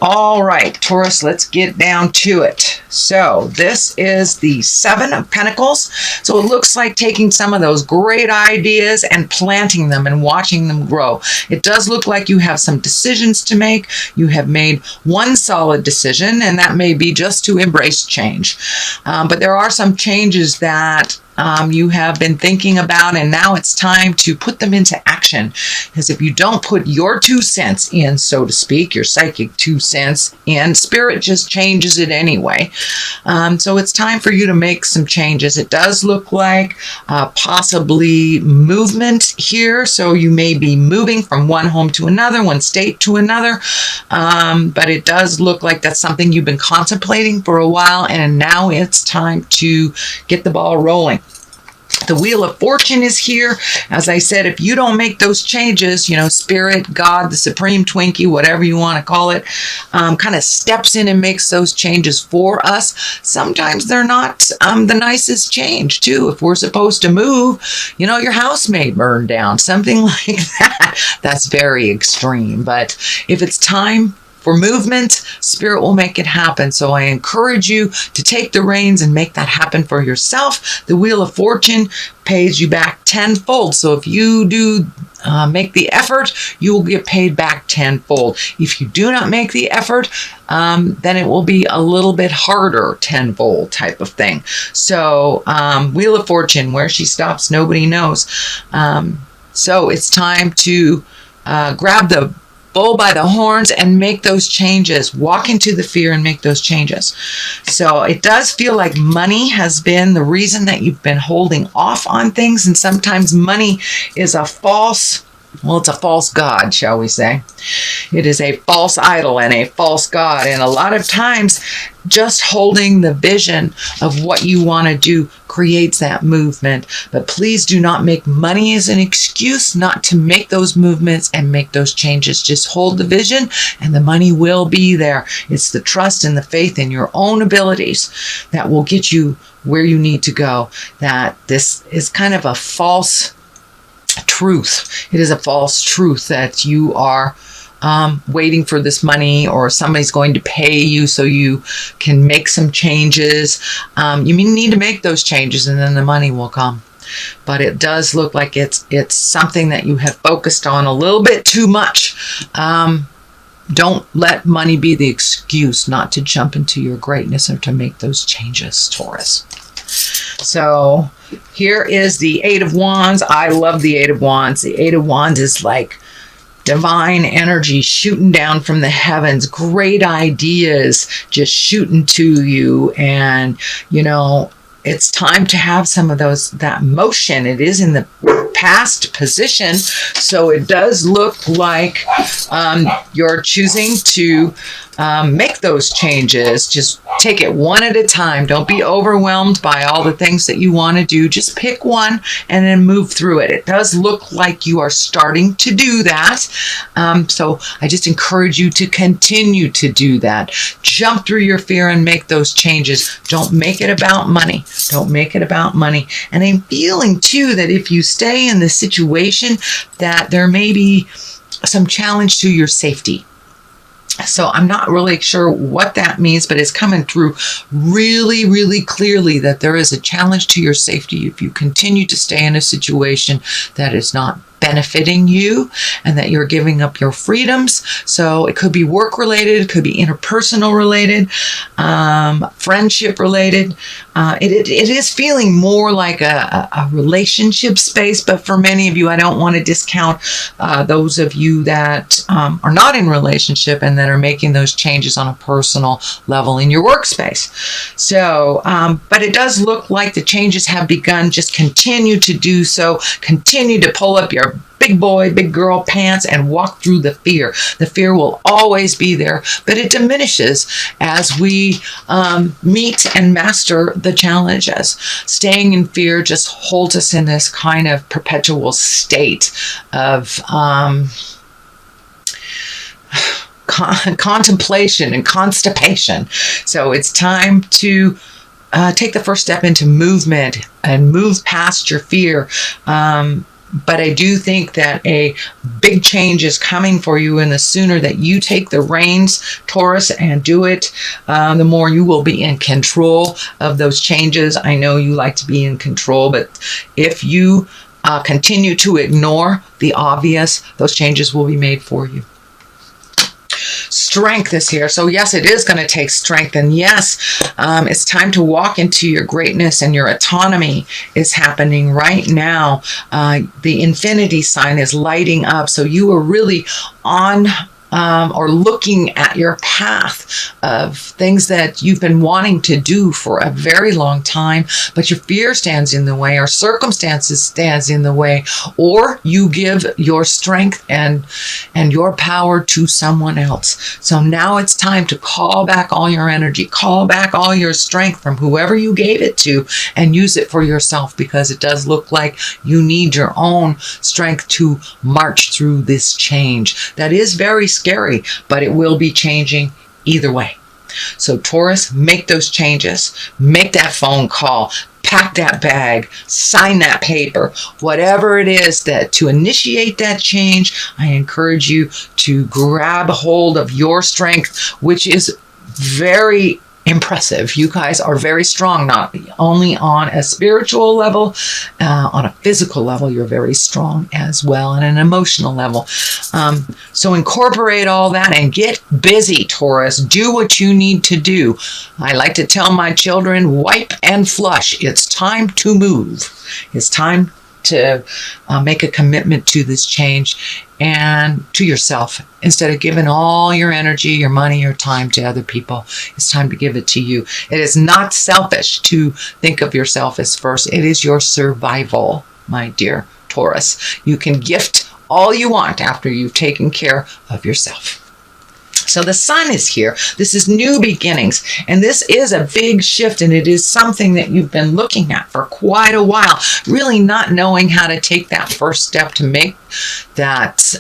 All right, Taurus, let's get down to it. So this is the Seven of Pentacles. So it looks like taking some of those great ideas and planting them and watching them grow. It does look like you have some decisions to make. You have made one solid decision, and that may be just to embrace change. But there are some changes that you have been thinking about, and now it's time to put them into action. Because if you don't put your 2 cents in, so to speak, your psychic 2 cents in, spirit just changes it anyway. So it's time for you to make some changes. It does look like possibly movement here. So you may be moving from one home to another, one state to another. But it does look like that's something you've been contemplating for a while, and now it's time to get the ball rolling. The Wheel of Fortune is here. As I said, if you don't make those changes, you know, Spirit, God, the Supreme Twinkie, whatever you want to call it, kind of steps in and makes those changes for us. Sometimes they're not the nicest change, too. If we're supposed to move, you know, your house may burn down, something like that. That's very extreme. But if it's time for movement, Spirit will make it happen. So I encourage you to take the reins and make that happen for yourself. The Wheel of Fortune pays you back tenfold. So if you do make the effort, you will get paid back tenfold. If you do not make the effort, then it will be a little bit harder, tenfold type of thing. So Wheel of Fortune, where she stops, nobody knows. So it's time to grab the bull by the horns and make those changes. Walk into the fear and make those changes. So it does feel like money has been the reason that you've been holding off on things. And sometimes money is a false, well, it's a false god, shall we say. It is a false idol and a false god. And a lot of times, just holding the vision of what you want to do creates that movement. But please do not make money as an excuse not to make those movements and make those changes. Just hold the vision and the money will be there. It's the trust and the faith in your own abilities that will get you where you need to go. That this is kind of a false truth. It is a false truth that you are waiting for this money, or somebody's going to pay you so you can make some changes. You need to make those changes and then the money will come. But it does look like it's something that you have focused on a little bit too much. Don't let money be the excuse not to jump into your greatness or to make those changes, Taurus. So here is the Eight of Wands. I love the Eight of Wands. The Eight of Wands is like divine energy shooting down from the heavens, great ideas just shooting to you. And, you know, it's time to have some of that motion. It is in the past position. So it does look like you're choosing to make those changes. Just take it one at a time. Don't be overwhelmed by all the things that you want to do. Just pick one and then move through it. It does look like you are starting to do that. So I just encourage you to continue to do that. Jump through your fear and make those changes. Don't make it about money. Don't make it about money. And I'm feeling too that if you stay in the situation, that there may be some challenge to your safety. So I'm not really sure what that means, but it's coming through really, really clearly that there is a challenge to your safety if you continue to stay in a situation that is not benefiting you and that you're giving up your freedoms. So it could be work related, it could be interpersonal related, friendship related. It is feeling more like a relationship space, but for many of you, I don't want to discount those of you that are not in relationship and that are making those changes on a personal level in your workspace. So, but it does look like the changes have begun. Just continue to do so. Continue to pull up your big boy, big girl pants and walk through the fear. The fear will always be there, but it diminishes as we meet and master the challenges. Staying in fear just holds us in this kind of perpetual state of contemplation and constipation. So it's time to take the first step into movement and move past your fear. But I do think that a big change is coming for you, and the sooner that you take the reins, Taurus, and do it, the more you will be in control of those changes. I know you like to be in control, but if you continue to ignore the obvious, those changes will be made for you. Strength is here. So yes, it is going to take strength. And yes, it's time to walk into your greatness, and your autonomy is happening right now. The infinity sign is lighting up. So you are really on or looking at your path of things that you've been wanting to do for a very long time, but your fear stands in the way, or circumstances stands in the way, or you give your strength and your power to someone else. So now it's time to call back all your energy, call back all your strength from whoever you gave it to, and use it for yourself, because it does look like you need your own strength to march through this change. That is very scary, but it will be changing either way. So Taurus, make those changes. Make that phone call. Pack that bag. Sign that paper. Whatever it is that to initiate that change, I encourage you to grab hold of your strength, which is very impressive. You guys are very strong, not only on a spiritual level, on a physical level, you're very strong as well, and an emotional level. So incorporate all that and get busy, Taurus. Do what you need to do. I like to tell my children, wipe and flush. It's time to move. It's time to make a commitment to this change and to yourself. Instead of giving all your energy, your money, your time to other people, it's time to give it to you. It is not selfish to think of yourself as first. It is your survival, my dear Taurus. You can gift all you want after you've taken care of yourself. So the sun is here. This is new beginnings, and this is a big shift, and it is something that you've been looking at for quite a while, really not knowing how to take that first step to make that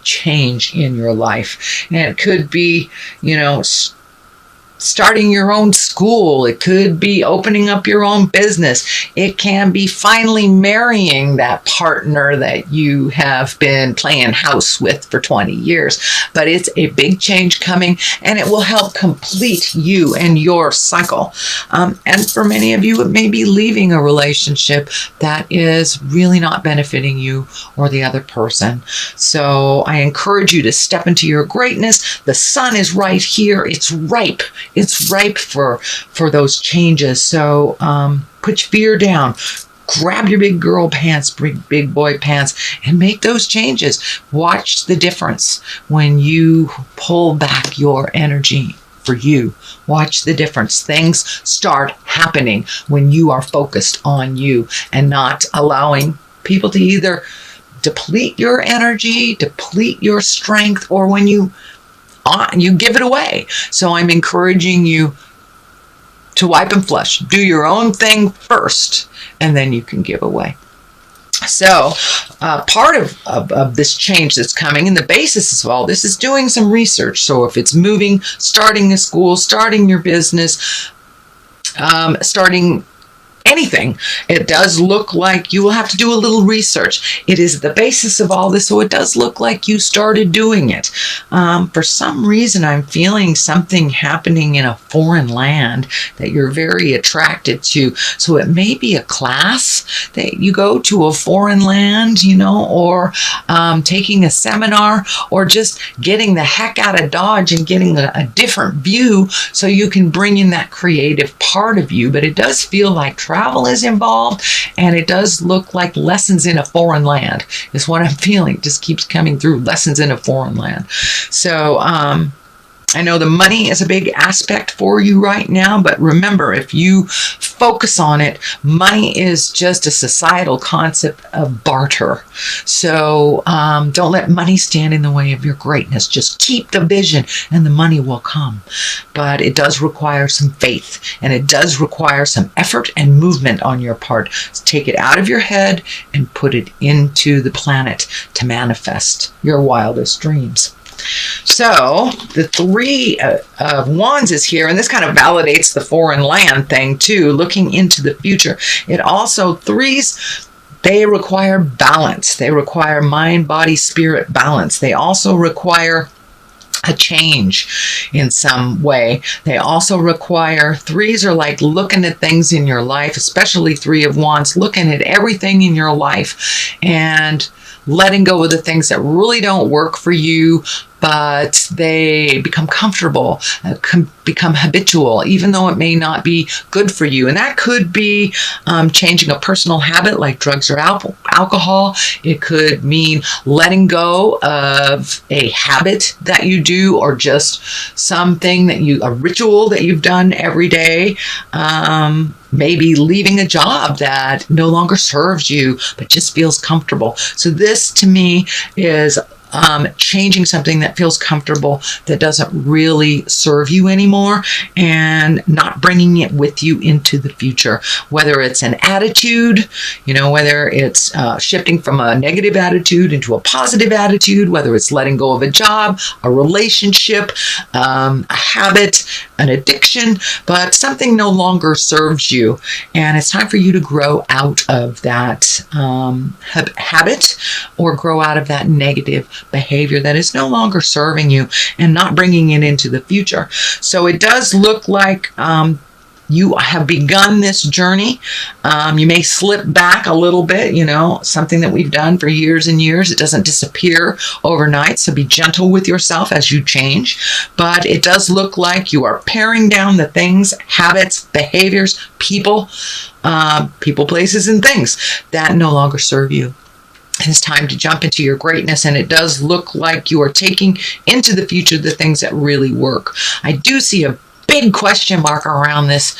change in your life. And it could be, starting your own school. It could be opening up your own business. It can be finally marrying that partner that you have been playing house with for 20 years. But it's a big change coming, and it will help complete you and your cycle. And for many of you, it may be leaving a relationship that is really not benefiting you or the other person. So I encourage you to step into your greatness. The sun is right here. It's ripe. It's ripe for those changes. So put your fear down. Grab your big girl pants, big boy pants, and make those changes. Watch the difference when you pull back your energy for you. Watch the difference. Things start happening when you are focused on you and not allowing people to either deplete your energy, deplete your strength, or when you give it away. So I'm encouraging you to wipe and flush. Do your own thing first, and then you can give away. So part of this change that's coming, and the basis of all this is doing some research. So if it's moving, starting a school, starting your business, starting anything, it does look like you will have to do a little research. It is the basis of all this, so it does look like you started doing it. For some reason, I'm feeling something happening in a foreign land that you're very attracted to. So it may be a class that you go to a foreign land, or taking a seminar, or just getting the heck out of Dodge and getting a different view so you can bring in that creative part of you. But it does feel like travel is involved, and it does look like lessons in a foreign land is what I'm feeling. It just keeps coming through, lessons in a foreign land. So I know the money is a big aspect for you right now, but remember, if you focus on it, money is just a societal concept of barter. So don't let money stand in the way of your greatness. Just keep the vision and the money will come. But it does require some faith, and it does require some effort and movement on your part. So take it out of your head and put it into the planet to manifest your wildest dreams. So the Three of Wands is here, and this kind of validates the foreign land thing too, looking into the future. It also, threes they require balance. They require mind, body, spirit balance. They also require a change in some way. They also require, threes are like looking at things in your life, especially Three of Wands, looking at everything in your life and letting go of the things that really don't work for you, but they become comfortable, become habitual, even though it may not be good for you. And that could be changing a personal habit like drugs or alcohol. It could mean letting go of a habit that you do, or just something that a ritual that you've done every day. Maybe leaving a job that no longer serves you, but just feels comfortable. So this to me is changing something that feels comfortable, that doesn't really serve you anymore, and not bringing it with you into the future. Whether it's an attitude, whether it's shifting from a negative attitude into a positive attitude, whether it's letting go of a job, a relationship, a habit, an addiction, but something no longer serves you. And it's time for you to grow out of that habit, or grow out of that negative behavior that is no longer serving you and not bringing it into the future. So it does look like you have begun this journey. You may slip back a little bit, something that we've done for years and years. It doesn't disappear overnight, so be gentle with yourself as you change. But it does look like you are paring down the things, habits, behaviors, people, places, and things that no longer serve you. It's time to jump into your greatness, and it does look like you are taking into the future the things that really work. I do see a big question mark around this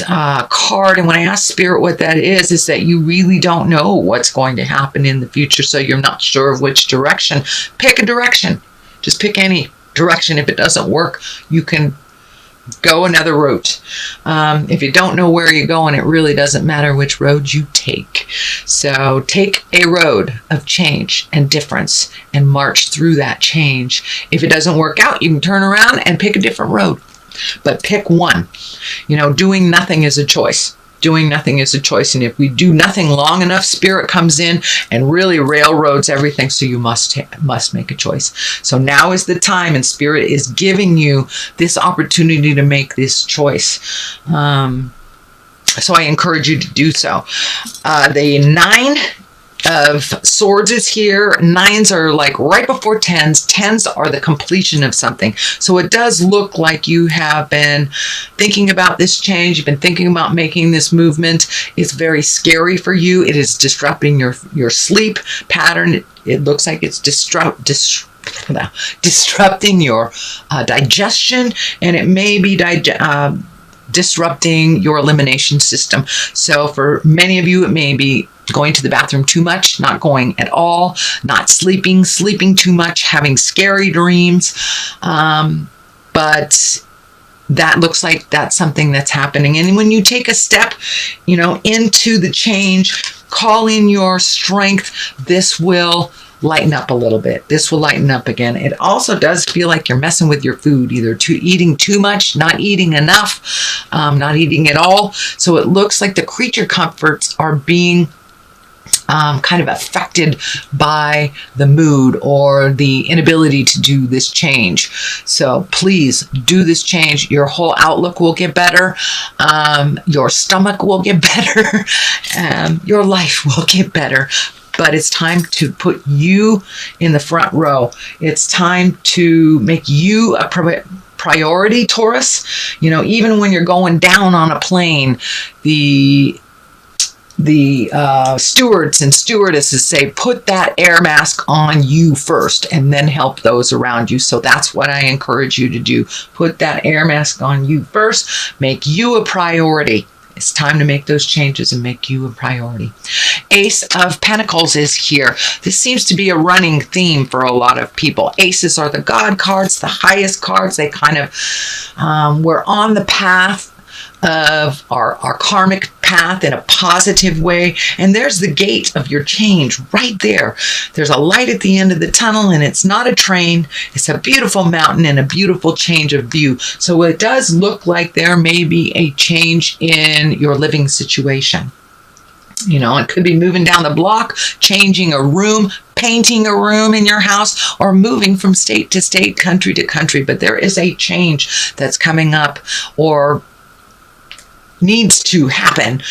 card, and when I ask Spirit what that is that you really don't know what's going to happen in the future, so you're not sure of which direction. Pick a direction. Just pick any direction. If it doesn't work, you can go another route. If you don't know where you're going, it really doesn't matter which road you take. So take a road of change and difference and march through that change. If it doesn't work out, you can turn around and pick a different road. But pick one. Doing nothing is a choice. Doing nothing is a choice. And if we do nothing long enough, Spirit comes in and really railroads everything. So you must make a choice. So now is the time, and Spirit is giving you this opportunity to make this choice. So I encourage you to do so. The 9 of Swords is here. 9s are like right before 10s. 10s are the completion of something. So it does look like you have been thinking about this change. You've been thinking about making this movement. It's very scary for you. It is disrupting your sleep pattern. It looks like it's disrupting your digestion, and it may be disrupting your elimination system. So for many of you, it may be going to the bathroom too much, not going at all, not sleeping too much, having scary dreams. But that looks like that's something that's happening. And when you take a step, into the change, call in your strength, this will lighten up a little bit. This will lighten up again. It also does feel like you're messing with your food, either eating too much, not eating enough, not eating at all. So it looks like the creature comforts are being kind of affected by the mood or the inability to do this change. So please do this change. Your whole outlook will get better. Your stomach will get better. Your life will get better. But it's time to put you in the front row. It's time to make you a priority, Taurus. Even when you're going down on a plane, the stewards and stewardesses say, put that air mask on you first and then help those around you. So that's what I encourage you to do. Put that air mask on you first. Make you a priority. It's time to make those changes and make you a priority. Ace of Pentacles is here. This seems to be a running theme for a lot of people. Aces are the God cards, the highest cards. They kind of, we're on the path of our karmic path in a positive way. And there's the gate of your change right there. There's a light at the end of the tunnel, and it's not a train. It's a beautiful mountain and a beautiful change of view. So it does look like there may be a change in your living situation. You know, it could be moving down the block, changing a room, painting a room in your house, or moving from state to state, country to country. But there is a change that's coming up or needs to happen.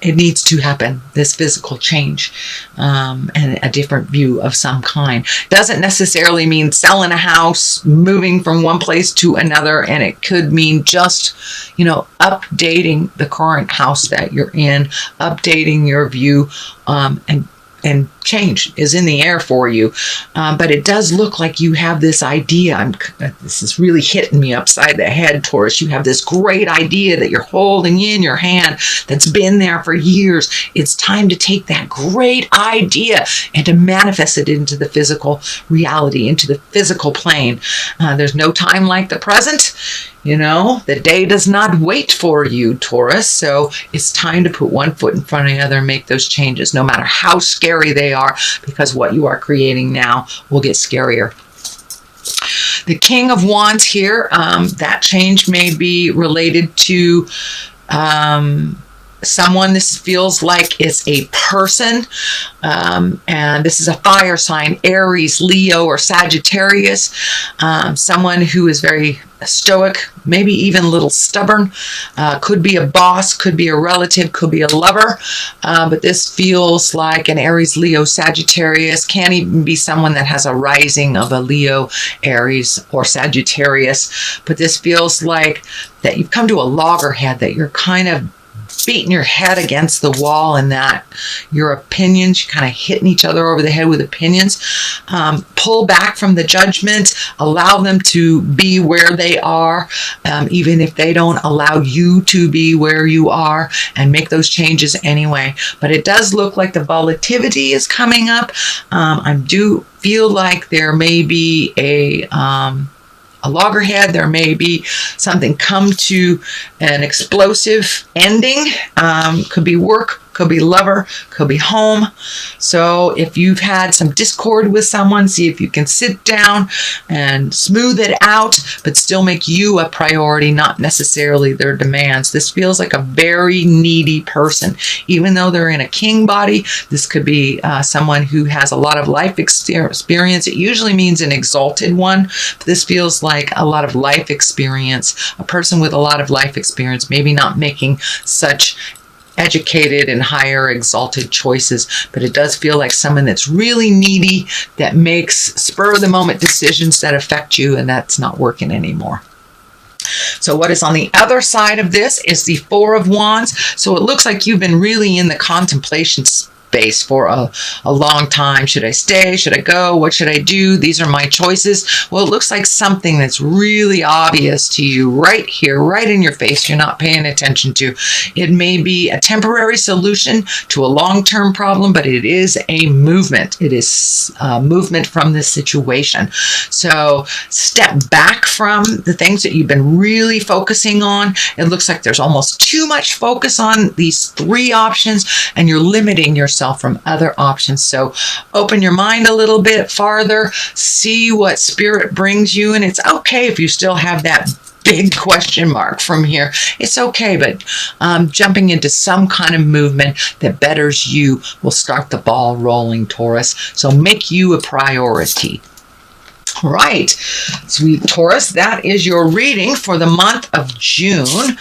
It needs to happen, this physical change, and a different view of some kind. Doesn't necessarily mean selling a house, moving from one place to another, and it could mean just, you know, updating the current house that you're in, updating your view, and change is in the air for you. But it does look like you have this idea. This is really hitting me upside the head, Taurus. You have this great idea that you're holding in your hand that's been there for years. It's time to take that great idea and to manifest it into the physical reality, into the physical plane. There's no time like the present. You know, the day does not wait for you, Taurus. So it's time to put one foot in front of the other and make those changes, no matter how scary they are, because what you are creating now will get scarier. The King of Wands here, that change may be related to someone. This feels like it's a person, and this is a fire sign, Aries, Leo, or Sagittarius. Someone who is very stoic, maybe even a little stubborn. Could be a boss, could be a relative, could be a lover. But this feels like an Aries, Leo, Sagittarius. Can't even be someone that has a rising of a Leo, Aries, or Sagittarius. But this feels like that you've come to a loggerhead, that you're kind of beating your head against the wall, and that your opinions, you're kind of hitting each other over the head with opinions. Pull back from the judgment, allow them to be where they are, even if they don't allow you to be where you are, and make those changes anyway. But it does look like the volatility is coming up. I do feel like there may be a loggerhead. There may be something come to an explosive ending. Could be work, could be lover, could be home. So if you've had some discord with someone, see if you can sit down and smooth it out, but still make you a priority, not necessarily their demands. This feels like a very needy person. Even though they're in a king body, this could be someone who has a lot of life experience. It usually means an exalted one. But this feels like a lot of life experience. A person with a lot of life experience, maybe not making such educated and higher exalted choices, but it does feel like someone that's really needy, that makes spur of the moment decisions that affect you, and that's not working anymore. So what is on the other side of this is the Four of Wands. So it looks like you've been really in the contemplation space for a long time. Should I stay? Should I go? What should I do? These are my choices. Well, it looks like something that's really obvious to you right here, right in your face, you're not paying attention to. It may be a temporary solution to a long-term problem, but it is a movement. It is movement from this situation. So step back from the things that you've been really focusing on. It looks like there's almost too much focus on these three options, and you're limiting yourself from other options. So open your mind a little bit farther, see what spirit brings you, and it's okay if you still have that big question mark from here. It's okay, but jumping into some kind of movement that betters you will start the ball rolling, Taurus. So make you a priority. Right, sweet Taurus, that is your reading for the month of June.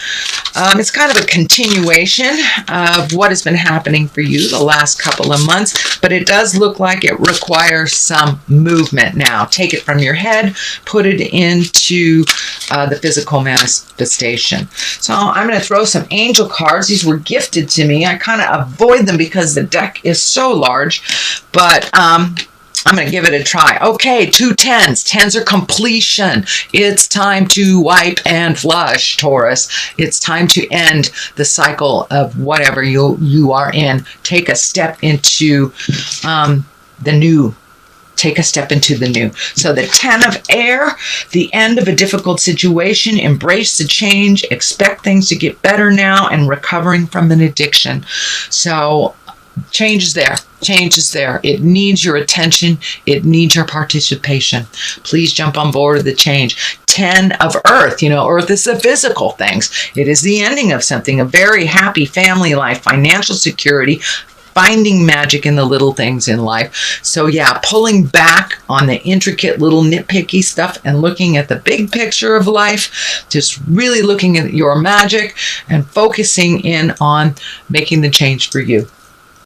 It's kind of a continuation of what has been happening for you the last couple of months, but it does look like it requires some movement now. Take it from your head, put it into the physical manifestation. So I'm going to throw some angel cards. These were gifted to me. I kind of avoid them because the deck is so large, but I'm going to give it a try. Okay, 2 10s. 10s are completion. It's time to wipe and flush, Taurus. It's time to end the cycle of whatever you are in. Take a step into the new. Take a step into the new. So the 10 of air, the end of a difficult situation, embrace the change, expect things to get better now, and recovering from an addiction. So Change is there. Change is there. It needs your attention. It needs your participation. Please jump on board with the change. 10 of Earth. Earth is the physical things. It is the ending of something, a very happy family life, financial security, finding magic in the little things in life. So yeah, pulling back on the intricate little nitpicky stuff and looking at the big picture of life, just really looking at your magic and focusing in on making the change for you.